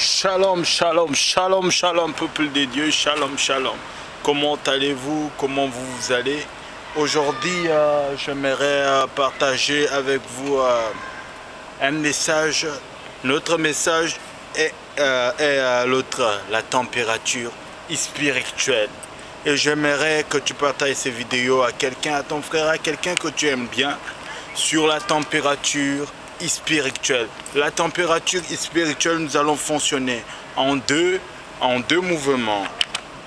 Shalom, shalom, shalom, shalom, peuple de Dieu, shalom, shalom. Comment allez-vous? Comment vous allez? Aujourd'hui, j'aimerais partager avec vous un message. Notre message est la température spirituelle. Et j'aimerais que tu partages ces vidéos à quelqu'un, à ton frère, à quelqu'un que tu aimes bien, sur la température spirituelle. La température spirituelle, nous allons fonctionner en deux mouvements.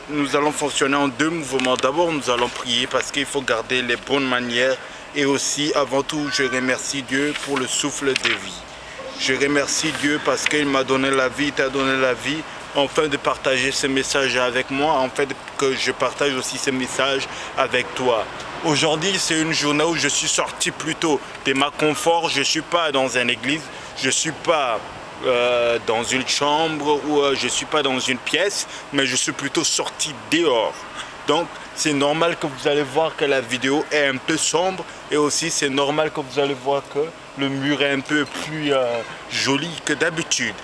Nous allons fonctionner en deux mouvements. D'abord, nous allons prier parce qu'il faut garder les bonnes manières. Et aussi, avant tout, je remercie Dieu pour le souffle de vie. Je remercie Dieu parce qu'il m'a donné la vie, il t'a donné la vie, afin de partager ce message avec moi, en fait que je partage aussi ce message avec toi. Aujourd'hui, c'est une journée où je suis sorti plutôt de ma confort. Je ne suis pas dans une église, je ne suis pas dans une chambre ou je ne suis pas dans une pièce, mais je suis plutôt sorti dehors. Donc, c'est normal que vous allez voir que la vidéo est un peu sombre et aussi c'est normal que vous allez voir que le mur est un peu plus joli que d'habitude.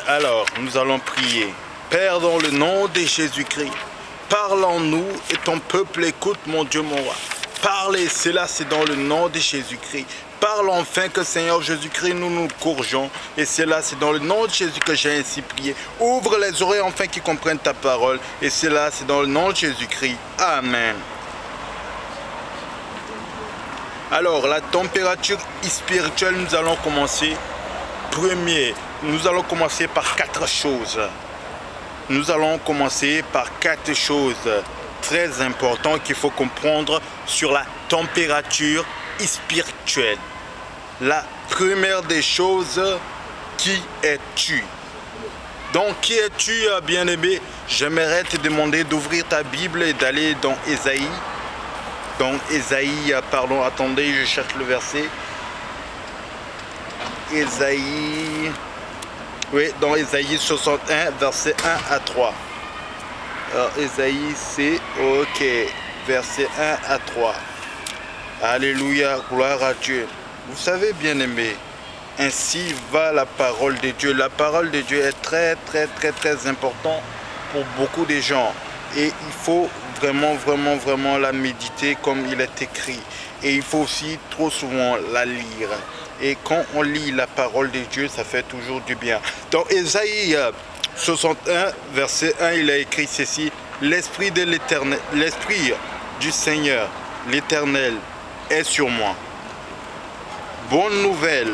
Alors, nous allons prier. Père, dans le nom de Jésus-Christ, parle en nous et ton peuple écoute, mon Dieu, mon roi. Parle, et cela c'est dans le nom de Jésus-Christ. Parle enfin que Seigneur Jésus-Christ, nous nous courgeons. Et cela c'est dans le nom de Jésus que j'ai ainsi prié. Ouvre les oreilles enfin qui comprennent ta parole. Et cela c'est dans le nom de Jésus-Christ. Amen. Alors, la température spirituelle, nous allons commencer. Nous allons commencer par quatre choses. Nous allons commencer par quatre choses très importantes qu'il faut comprendre sur la température spirituelle. La première des choses, qui es-tu? Donc, qui es-tu, bien-aimé? J'aimerais te demander d'ouvrir ta Bible et d'aller dans Ésaïe. Dans Ésaïe, pardon, attendez, je cherche le verset. Ésaïe, oui, dans Ésaïe 61, verset 1 à 3. Alors, Ésaïe, c'est ok, verset 1 à 3. Alléluia, gloire à Dieu. Vous savez, bien-aimés, ainsi va la parole de Dieu. La parole de Dieu est très importante pour beaucoup de gens. Et il faut vraiment la méditer comme il est écrit. Et il faut aussi trop souvent la lire. Et quand on lit la parole de Dieu, ça fait toujours du bien. Dans Ésaïe 61, verset 1, il a écrit ceci. L'Esprit de l'Éternel, l'Esprit du Seigneur, l'Éternel, est sur moi. Bonne nouvelle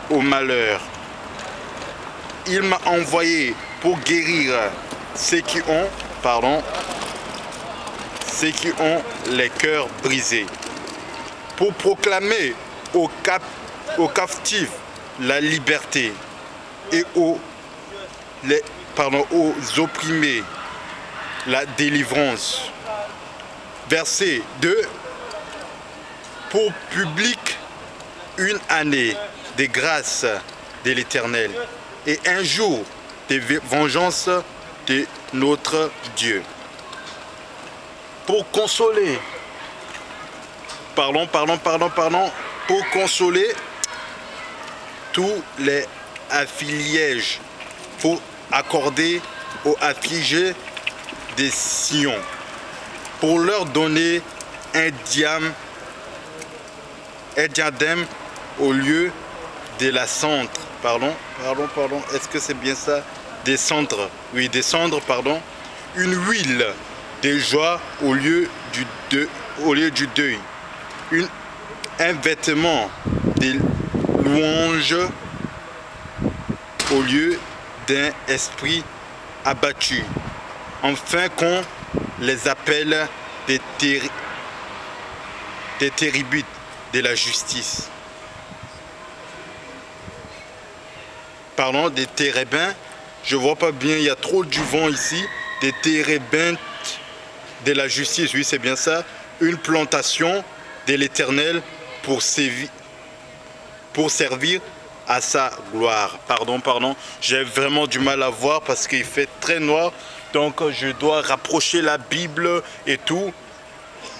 au malheur. Il m'a envoyé pour guérir ceux qui ont les cœurs brisés, pour proclamer aux captifs la liberté et aux opprimés la délivrance. Verset 2. Pour public une année de grâce de l'Éternel et un jour de vengeance de notre Dieu. Pour consoler, pour consoler tous les affligés, pour accorder aux affligés des Sion, pour leur donner un diadème au lieu de la cendre. Est-ce que c'est bien ça? Des cendres, oui, des cendres, pardon. Une huile de joie au lieu du deuil. Un vêtement de louange au lieu d'un esprit abattu. Enfin qu'on les appelle des térébintes de la justice. Pardon, des térébins. Je vois pas bien, il y a trop du vent ici. Des térébintes de la justice, oui c'est bien ça. Une plantation de l'Éternel pour servir à sa gloire. Pardon, j'ai vraiment du mal à voir parce qu'il fait très noir. Donc je dois rapprocher la Bible et tout.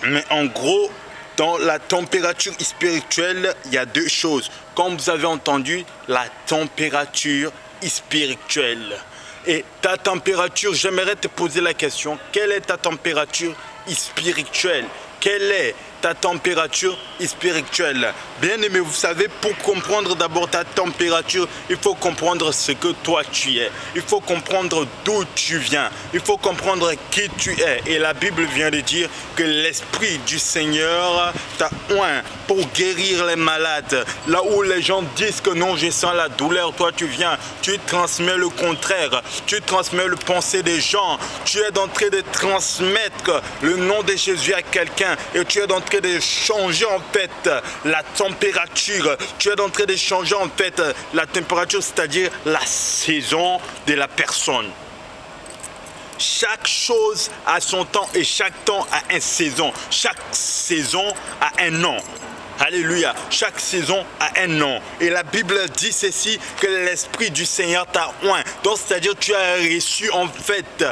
Mais en gros, dans la température spirituelle, il y a deux choses. Comme vous avez entendu, la température spirituelle. Et ta température, j'aimerais te poser la question, quelle est ta température spirituelle? Quelle est ta température spirituelle? Bien aimé, vous savez, pour comprendre d'abord ta température, il faut comprendre ce que toi tu es. Il faut comprendre d'où tu viens. Il faut comprendre qui tu es. Et la Bible vient de dire que l'Esprit du Seigneur t'a oint pour guérir les malades. Là où les gens disent que non, je sens la douleur, toi tu viens, tu transmets le contraire. Tu transmets le pensée des gens. Tu es en train de transmettre le nom de Jésus à quelqu'un et tu es en train de changer en fait la température. Tu es en train de changer en fait la température, c'est-à-dire la saison de la personne. Chaque chose a son temps et chaque temps a une saison. Chaque saison a un nom. Alléluia. Chaque saison a un nom. Et la Bible dit ceci, que l'Esprit du Seigneur t'a oint. Donc, c'est-à-dire tu as reçu en fait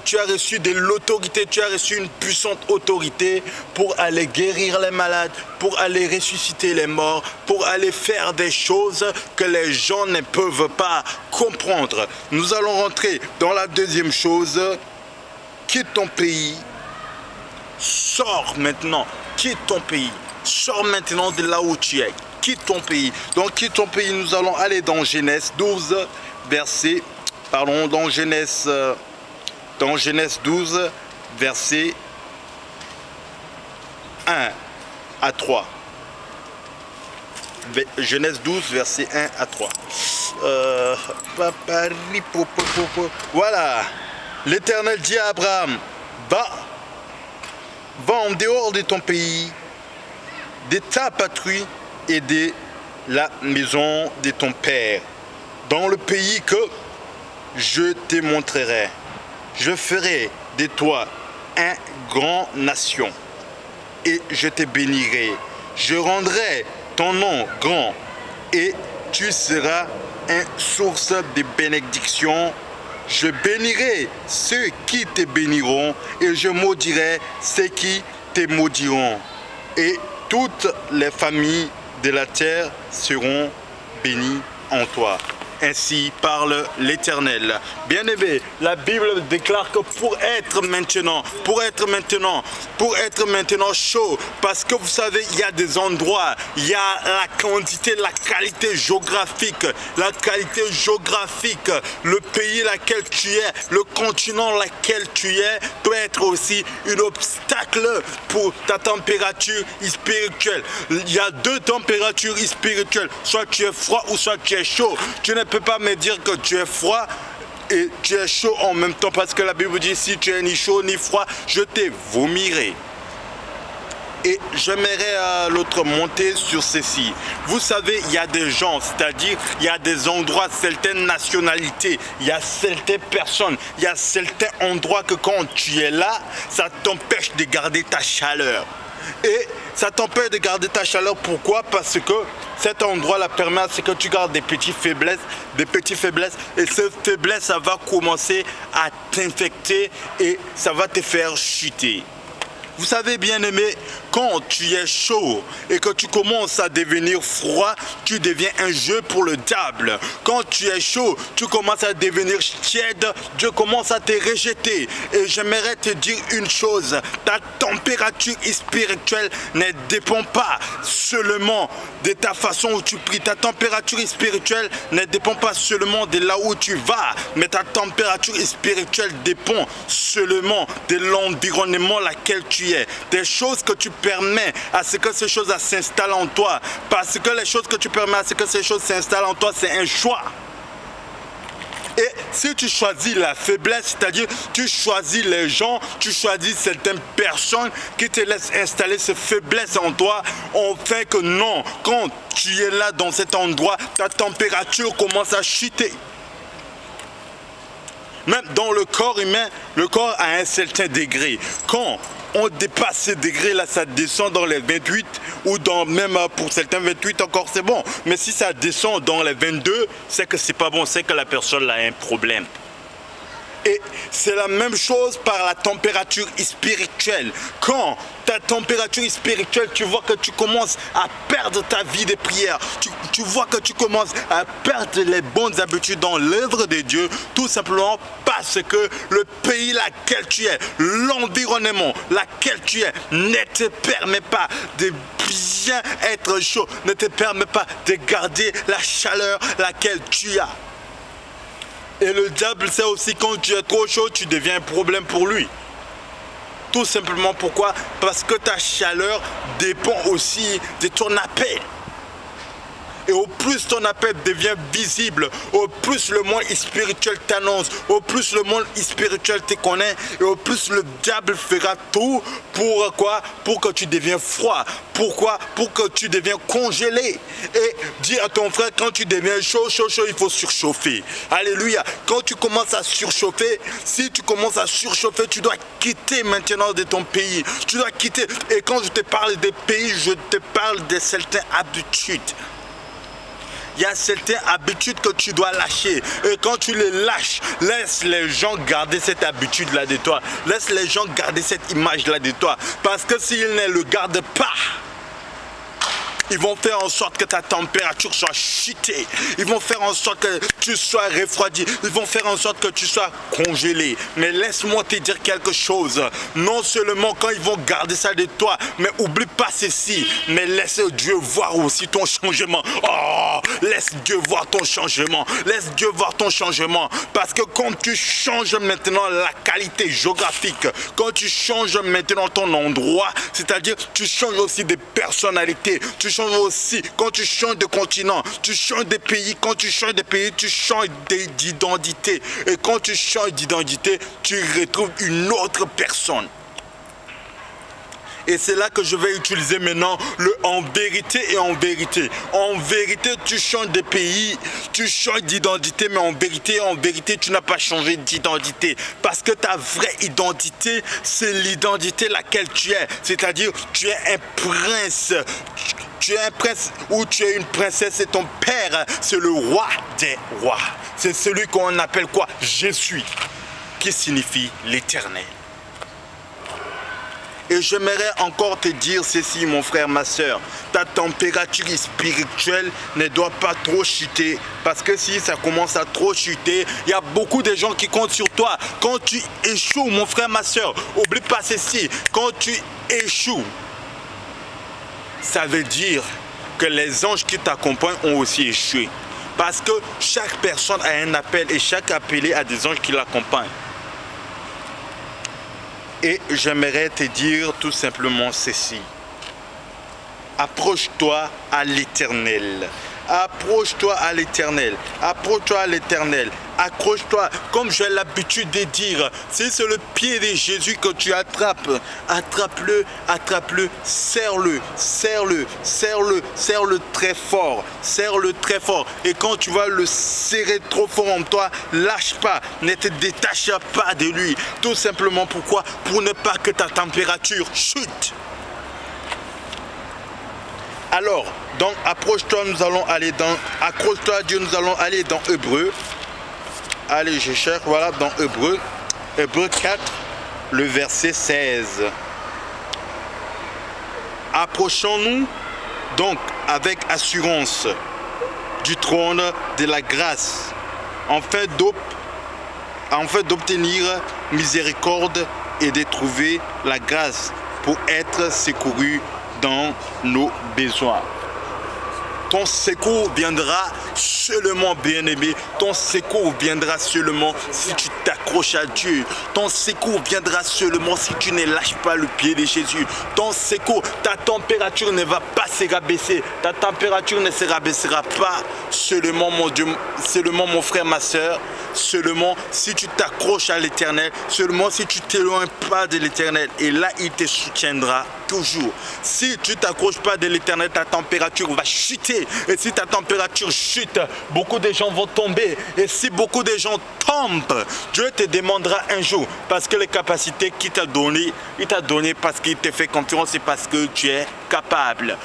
tu as reçu de l'autorité, tu as reçu une puissante autorité pour aller guérir les malades, pour aller ressusciter les morts, pour aller faire des choses que les gens ne peuvent pas comprendre. Nous allons rentrer dans la deuxième chose. Quitte ton pays. Sors maintenant. Quitte ton pays. Sors maintenant de là où tu es. Quitte ton pays. Donc quitte ton pays, nous allons aller dans Genèse 12, verset... Pardon, dans Genèse 12, verset 1 à 3. Genèse 12, verset 1 à 3. Voilà. L'Éternel dit à Abraham, va en dehors de ton pays, de ta patrie et de la maison de ton père, dans le pays que je te montrerai. Je ferai de toi une grande nation et je te bénirai. Je rendrai ton nom grand et tu seras une source de bénédiction. Je bénirai ceux qui te béniront et je maudirai ceux qui te maudiront. Et toutes les familles de la terre seront bénies en toi. Ainsi parle l'Éternel. Bien-aimé, la Bible déclare que pour être maintenant chaud, parce que vous savez, il y a des endroits, il y a la quantité, la qualité géographique, le pays laquelle tu es, le continent laquelle tu es, peut être aussi un obstacle pour ta température spirituelle. Il y a deux températures spirituelles, soit tu es froid ou soit tu es chaud. Tu ne peux pas me dire que tu es froid et tu es chaud en même temps, parce que la Bible dit si tu es ni chaud ni froid, je te vomirai. Et j'aimerais l'autre monter sur ceci. Vous savez, il y a des gens, c'est-à-dire il y a des endroits, certaines nationalités, il y a certaines personnes, il y a certains endroits que quand tu es là, ça t'empêche de garder ta chaleur. Et ça t'empêche de garder ta chaleur. Pourquoi? Parce que cet endroit-là permet à ce que tu gardes des petites faiblesses. Et cette faiblesse, ça va commencer à t'infecter et ça va te faire chuter. Vous savez, bien aimé, quand tu es chaud et que tu commences à devenir froid, tu deviens un jeu pour le diable. Quand tu es chaud, tu commences à devenir tiède, Dieu commence à te rejeter. Et j'aimerais te dire une chose, ta température spirituelle ne dépend pas seulement de ta façon où tu pries. Ta température spirituelle ne dépend pas seulement de là où tu vas, mais ta température spirituelle dépend seulement de l'environnement laquelle tu es. Des choses que tu permets à ce que ces choses s'installent en toi. Parce que les choses que tu permets à ce que ces choses s'installent en toi, c'est un choix. Et si tu choisis la faiblesse, c'est-à-dire tu choisis les gens, tu choisis certaines personnes qui te laissent installer cette faiblesse en toi, on fait que non, quand tu es là dans cet endroit, ta température commence à chuter. Même dans le corps humain, le corps a un certain degré. Quand on dépasse ces degrés-là, ça descend dans les 28 ou dans même pour certains 28 encore c'est bon. Mais si ça descend dans les 22, c'est que c'est pas bon, c'est que la personne a un problème. Et c'est la même chose par la température spirituelle. Quand ta température spirituelle, tu vois que tu commences à perdre ta vie de prière, tu vois que tu commences à perdre les bonnes habitudes dans l'œuvre de Dieu, tout simplement parce que le pays laquelle tu es, l'environnement laquelle tu es, ne te permet pas de bien être chaud, ne te permet pas de garder la chaleur laquelle tu as. Et le diable sait aussi quand tu es trop chaud, tu deviens un problème pour lui. Tout simplement pourquoi? Parce que ta chaleur dépend aussi de ton appel. Et au plus ton appel devient visible, au plus le monde spirituel t'annonce, au plus le monde spirituel te connaît, et au plus le diable fera tout pour quoi? Pour que tu deviens froid. Pourquoi? Pour que tu deviens congelé. Et dis à ton frère, quand tu deviens chaud, il faut surchauffer. Alléluia. Quand tu commences à surchauffer, si tu commences à surchauffer, tu dois quitter maintenant de ton pays. Tu dois quitter. Et quand je te parle des pays, je te parle de certaines habitudes. Il y a certaines habitudes que tu dois lâcher. Et quand tu les lâches, laisse les gens garder cette habitude-là de toi. Laisse les gens garder cette image-là de toi. Parce que s'ils ne le gardent pas, ils vont faire en sorte que ta température soit chutée. Ils vont faire en sorte que tu sois refroidi. Ils vont faire en sorte que tu sois congelé. Mais laisse-moi te dire quelque chose. Non seulement quand ils vont garder ça de toi, mais oublie pas ceci. Mais laisse Dieu voir aussi ton changement. Oh, laisse Dieu voir ton changement. Laisse Dieu voir ton changement. Parce que quand tu changes maintenant la qualité géographique, quand tu changes maintenant ton endroit, c'est-à-dire tu changes aussi des personnalités, tu changes aussi, quand tu changes de continent, tu changes de pays, quand tu changes de pays, tu changes d'identité. Et quand tu changes d'identité, tu retrouves une autre personne. Et c'est là que je vais utiliser maintenant le en vérité et en vérité. En vérité, tu changes de pays, tu changes d'identité, mais en vérité, tu n'as pas changé d'identité. Parce que ta vraie identité, c'est l'identité laquelle tu es. C'est-à-dire, tu es un prince. Tu es un prince ou tu es une princesse et ton père, c'est le roi des rois. C'est celui qu'on appelle quoi? Je suis, qui signifie l'éternel. Et j'aimerais encore te dire ceci, mon frère, ma soeur. Ta température spirituelle ne doit pas trop chuter. Parce que si ça commence à trop chuter, il y a beaucoup de gens qui comptent sur toi. Quand tu échoues, mon frère, ma soeur, oublie pas ceci. Quand tu échoues, ça veut dire que les anges qui t'accompagnent ont aussi échoué. Parce que chaque personne a un appel et chaque appelé a des anges qui l'accompagnent. Et j'aimerais te dire tout simplement ceci. Approche-toi à l'Éternel. Approche-toi à l'Éternel. Approche-toi à l'Éternel. Accroche-toi, comme j'ai l'habitude de dire. Si c'est le pied de Jésus que tu attrapes, attrape-le, attrape-le, serre-le, serre-le, serre-le, serre-le très fort, serre-le très fort. Et quand tu vas le serrer trop fort en toi, lâche pas, ne te détache pas de lui. Tout simplement pourquoi? Pour ne pas que ta température chute. Alors, donc approche-toi, nous allons aller dans, accroche-toi à Dieu, nous allons aller dans Hébreu. Allez, je cherche, voilà, dans Hébreu 4, le verset 16. Approchons-nous donc avec assurance du trône de la grâce, en fait d'obtenir miséricorde et de trouver la grâce pour être secouru dans nos besoins. Ton secours viendra seulement, bien-aimé. Ton secours viendra seulement si tu t'accroches à Dieu. Ton secours viendra seulement si tu ne lâches pas le pied de Jésus. Ton secours, ta température ne va pas se rabaisser. Ta température ne se rabaissera pas seulement, mon Dieu, seulement mon frère, ma soeur. Seulement si tu t'accroches à l'Éternel. Seulement si tu t'éloignes pas de l'Éternel. Et là, il te soutiendra toujours. Si tu t'accroches pas de l'Éternel, ta température va chuter. Et si ta température chute, beaucoup de gens vont tomber. Et si beaucoup de gens tombent, Dieu te demandera un jour, parce que les capacités qu'il t'a données, il t'a donné parce qu'il te fait confiance et parce que tu es capable.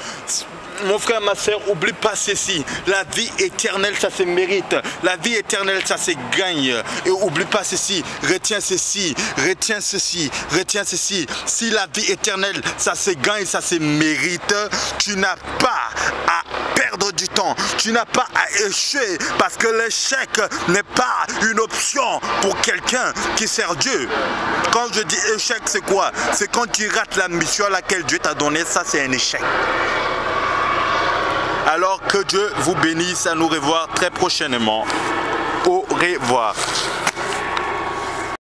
mon frère, ma soeur, oublie pas ceci. La vie éternelle, ça se mérite. La vie éternelle, ça se gagne. Et oublie pas ceci. Retiens ceci. Retiens ceci. Retiens ceci. Si la vie éternelle, ça se gagne, ça se mérite, tu n'as pas à perdre du temps. Tu n'as pas à échouer. Parce que l'échec n'est pas une option pour quelqu'un qui sert Dieu. Quand je dis échec, c'est quoi? C'est quand tu rates la mission à laquelle Dieu t'a donné. Ça, c'est un échec. Alors que Dieu vous bénisse, à nous revoir très prochainement. Au revoir.